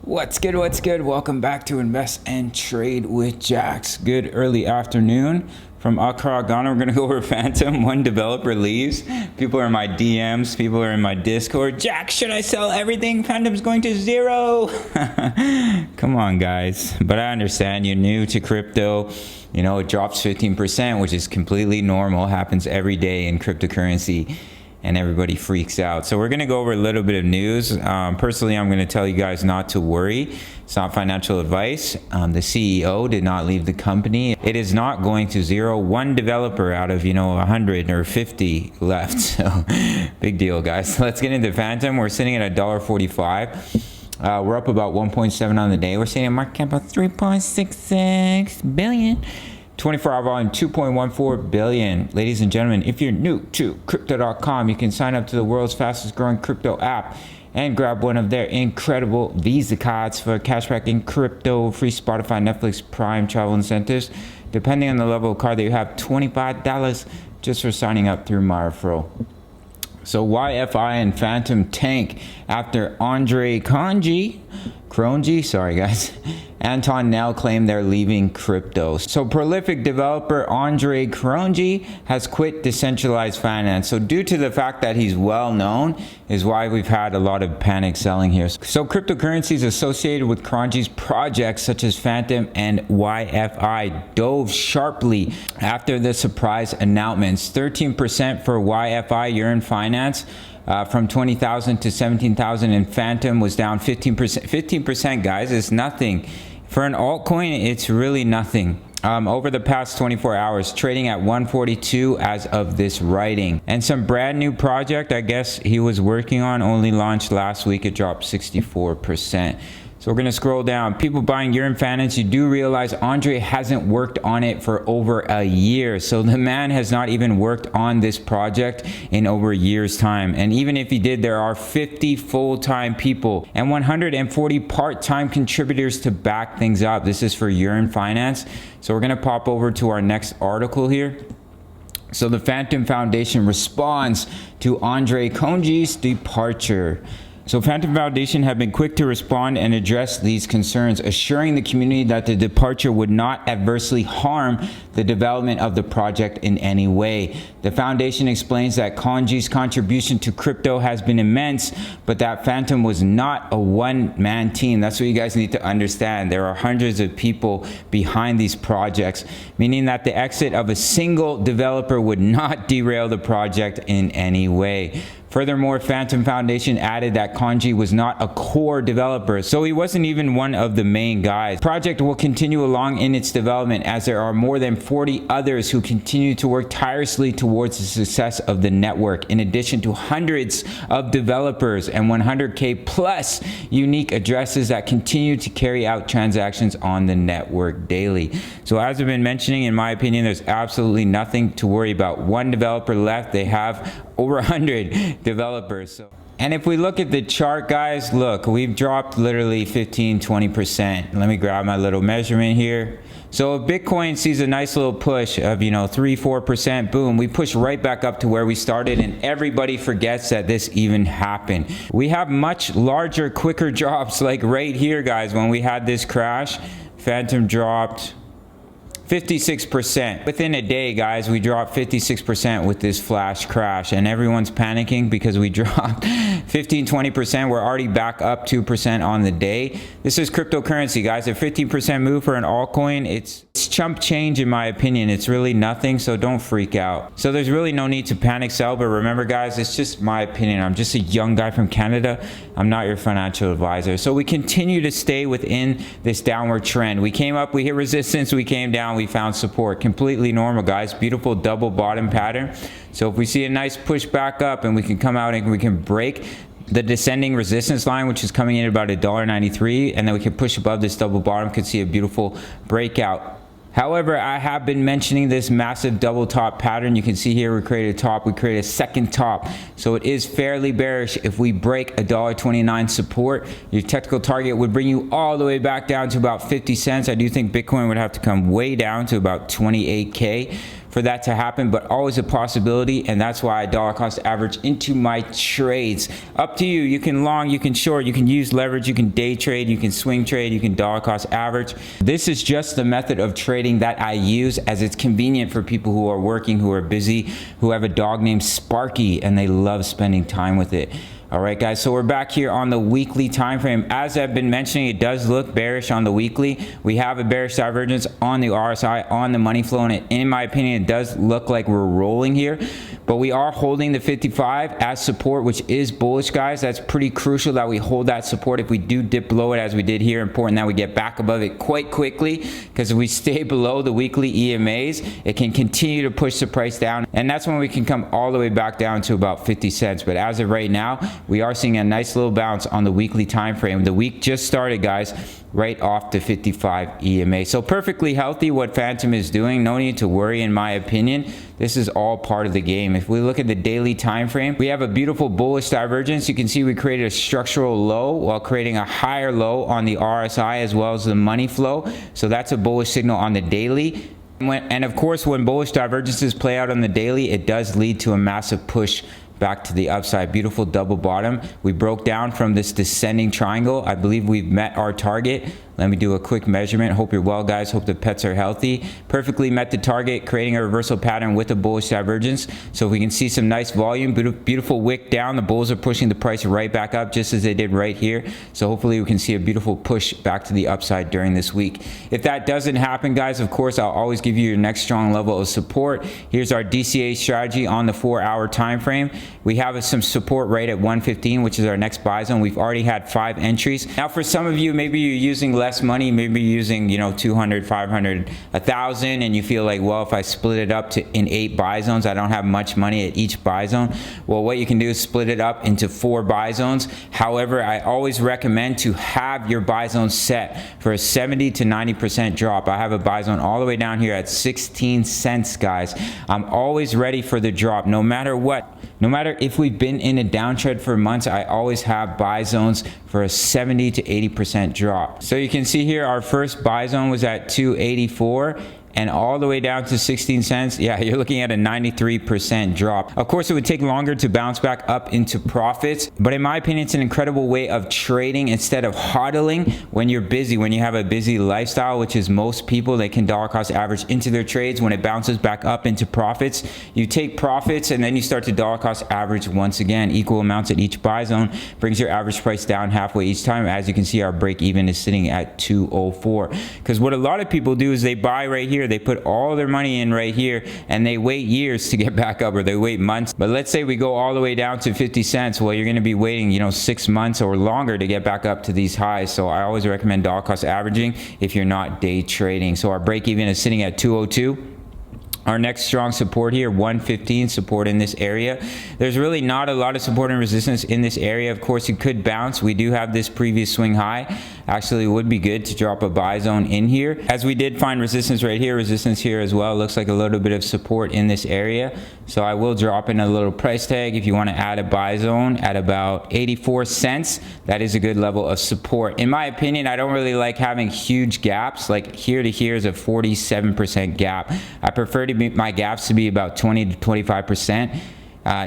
What's good? What's good? Welcome back to Invest and Trade with Jax. Good early afternoon from Accra, Ghana. We're going to go over Fantom. One developer leaves. People are in my DMs. People are in my Discord. Jax, should I sell everything? Fantom's going to zero. Come on, guys. But I understand you're new to crypto. You know, it drops 15%, which is completely normal. Happens every day in cryptocurrency. And everybody freaks out. So we're going to go over a little bit of news. Personally, I'm going to tell you guys not to worry. It's not financial advice. The CEO did not leave the company. It is not going to zero. One developer out of 100 or 50 left. So big deal, guys. Let's get into Fantom. We're sitting at $1.45. We're up about 1.7 on the day. We're seeing a market cap of 3.66 billion. 24-hour volume, 2.14 billion. Ladies and gentlemen, if you're new to crypto.com, you can sign up to the world's fastest growing crypto app and grab one of their incredible Visa cards for cashback in crypto, free Spotify, Netflix, Prime, travel incentives. Depending on the level of card that you have, $25 just for signing up through my referral. So YFI and Fantom tank after Andre Cronje, sorry guys, Anton Nell claim they're leaving crypto. So prolific developer Andre Cronje has quit decentralized finance. So due to the fact that he's well known is why we've had a lot of panic selling here. So cryptocurrencies associated with Cronje's projects such as Fantom and YFI dove sharply after the surprise announcements. 13% for YFI Yearn Finance. From 20,000 to 17,000, and Fantom was down 15%. 15%, guys, is nothing. For an altcoin, it's really nothing. Over the past 24 hours, trading at 142 as of this writing. And some brand new project, I guess he was working on, only launched last week. It dropped 64%. So we're going to scroll down. People buying Yearn Finance, you do realize Andre hasn't worked on it for over a year. So the man has not even worked on this project in over a year's time. And even if he did, there are 50 full-time people and 140 part-time contributors to back things up. This is for Yearn Finance. So we're going to pop over to our next article here. So the Fantom Foundation responds to Andre Cronje's departure. So Fantom Foundation have been quick to respond and address these concerns, assuring the community that the departure would not adversely harm the development of the project in any way. The foundation explains that Cronje's contribution to crypto has been immense, but that Fantom was not a one-man team. That's what you guys need to understand. There are hundreds of people behind these projects, meaning that the exit of a single developer would not derail the project in any way. Furthermore, Fantom Foundation added that Cronje was not a core developer, so he wasn't even one of the main guys. The project will continue along in its development as there are more than 40 others who continue to work tirelessly towards the success of the network, in addition to hundreds of developers and 100K plus unique addresses that continue to carry out transactions on the network daily. So as I've been mentioning, in my opinion, there's absolutely nothing to worry about. One developer left. They have over 100 developers. And if we look at the chart, guys, look, we've dropped literally 15-20%. Let me grab my little measurement here. So if Bitcoin sees a nice little push of 3-4%, boom, we push right back up to where we started, and everybody forgets that this even happened. We have much larger, quicker drops, like right here, guys. When we had this crash, Fantom dropped 56%. Within a day, guys, we dropped 56% with this flash crash, and everyone's panicking because we dropped 15-20%. We're already back up 2% on the day. This is cryptocurrency, guys. A 15% move for an altcoin, it's chump change in my opinion. It's really nothing, so don't freak out. So there's really no need to panic sell, but remember, guys, it's just my opinion. I'm just a young guy from Canada. I'm not your financial advisor. So we continue to stay within this downward trend. We came up, we hit resistance, we came down, we found support. Completely normal, guys. Beautiful double bottom pattern. So if we see a nice push back up and we can come out and we can break the descending resistance line, which is coming in at about $1.93, and then we can push above this double bottom, could see a beautiful breakout. However, I have been mentioning this massive double top pattern. You can see here we created a top, we created a second top. So it is fairly bearish. If we break $1.29 support, your technical target would bring you all the way back down to about 50 cents. I do think Bitcoin would have to come way down to about 28K for that to happen, but always a possibility, and that's why I dollar cost average into my trades. Up to you. You can long, you can short, you can use leverage, you can day trade, you can swing trade, you can dollar cost average. This is just the method of trading that I use, as it's convenient for people who are working, who are busy, who have a dog named Sparky, and they love spending time with it. All right, guys, so we're back here on the weekly time frame. As I've been mentioning, it does look bearish on the weekly. We have a bearish divergence on the RSI, on the money flow, and in my opinion, it does look like we're rolling here. But we are holding the 55 as support, which is bullish, guys. That's pretty crucial that we hold that support. If we do dip below it, as we did here, important that we get back above it quite quickly, because if we stay below the weekly EMAs, it can continue to push the price down, and that's when we can come all the way back down to about 50 cents. But as of right now, we are seeing a nice little bounce on the weekly time frame. The week just started, guys, right off the 55 EMA. So perfectly healthy what Fantom is doing. No need to worry, in my opinion. This is all part of the game. If we look at the daily time frame, we have a beautiful bullish divergence. You can see we created a structural low while creating a higher low on the RSI as well as the money flow. So that's a bullish signal on the daily. And of course, when bullish divergences play out on the daily, it does lead to a massive push back to the upside. Beautiful double bottom. We broke down from this descending triangle. I believe we've met our target. Let me do a quick measurement. Hope you're well, guys. Hope the pets are healthy. Perfectly met the target, creating a reversal pattern with a bullish divergence. So we can see some nice volume, beautiful wick down. The bulls are pushing the price right back up, just as they did right here. So hopefully we can see a beautiful push back to the upside during this week. If that doesn't happen, guys, of course, I'll always give you your next strong level of support. Here's our DCA strategy on the 4-hour time frame. We have some support right at 115, which is our next buy zone. We've already had 5 entries. Now, for some of you, maybe you're using less money, maybe you're using 200, 500, 1,000, and you feel like, well, if I split it up in 8 buy zones, I don't have much money at each buy zone. Well, what you can do is split it up into 4 buy zones. However, I always recommend to have your buy zone set for a 70 to 90% drop. I have a buy zone all the way down here at 16 cents, guys. I'm always ready for the drop, no matter what. No matter if we've been in a downtrend for months, I always have buy zones for a 70 to 80% drop. So you can see here, our first buy zone was at 284. And all the way down to 16 cents, yeah, you're looking at a 93% drop. Of course, it would take longer to bounce back up into profits, but in my opinion, it's an incredible way of trading instead of hodling when you're busy, when you have a busy lifestyle, which is most people. They can dollar cost average into their trades. When it bounces back up into profits, you take profits and then you start to dollar cost average once again. Equal amounts at each buy zone brings your average price down halfway each time. As you can see, our break even is sitting at 204. Because what a lot of people do is they buy right here. They put all their money in right here and they wait years to get back up, or they wait months. But let's say we go all the way down to 50 cents. Well, you're going to be waiting 6 months or longer to get back up to these highs. So I always recommend dollar cost averaging if you're not day trading. So our break even is sitting at 202. Our next strong support here, 115 support in this area. There's really not a lot of support and resistance in this area. Of course, you could bounce. We do have this previous swing high. Actually, it would be good to drop a buy zone in here, as we did find resistance right here, resistance here as well. Looks like a little bit of support in this area. So I will drop in a little price tag if you want to add a buy zone at about 84 cents. That is a good level of support. In my opinion, I don't really like having huge gaps. Like here to here is a 47% gap. I prefer to my gaps to be about 20 to 25%.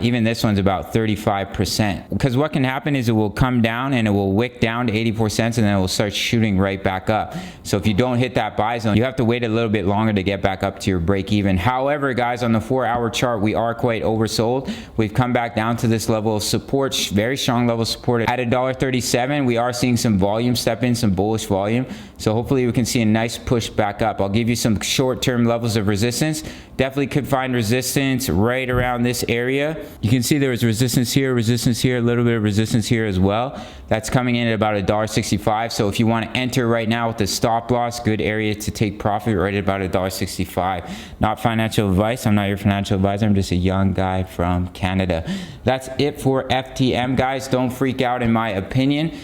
Even this one's about 35%. Because what can happen is it will come down and it will wick down to 84 cents and then it will start shooting right back up. So if you don't hit that buy zone, you have to wait a little bit longer to get back up to your break even. However, guys, on the 4-hour chart, we are quite oversold. We've come back down to this level of support, very strong level of support at $1.37. We are seeing some volume step in, some bullish volume. So hopefully we can see a nice push back up. I'll give you some short-term levels of resistance. Definitely could find resistance right around this area. You can see there was resistance here, a little bit of resistance here as well. That's coming in at about $1.65. So if you want to enter right now with the stop loss, good area to take profit right at about $1.65. Not financial advice. I'm not your financial advisor. I'm just a young guy from Canada. That's it for FTM, guys. Don't freak out, in my opinion.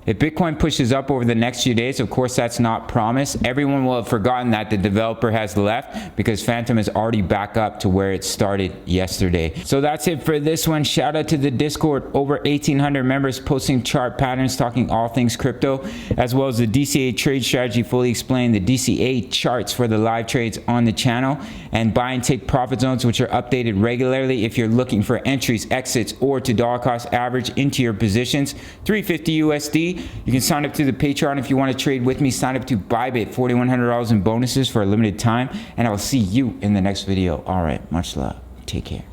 If Bitcoin pushes up over the next few days, of course that's not promised. Everyone will have forgotten that the developer has left because Fantom is already back up to where it started yesterday. So that's it for this one. Shout out to the Discord, over 1,800 members posting chart patterns, talking all things crypto, as well as the DCA trade strategy fully explained, the DCA charts for the live trades on the channel, and buy and take profit zones, which are updated regularly if you're looking for entries, exits, or to dollar cost average into your positions. 350 USD. You can sign up to the Patreon if you want to trade with me. Sign up to Bybit, $4,100 in bonuses for a limited time, and I will see you in the next video. All right, much love. Take care.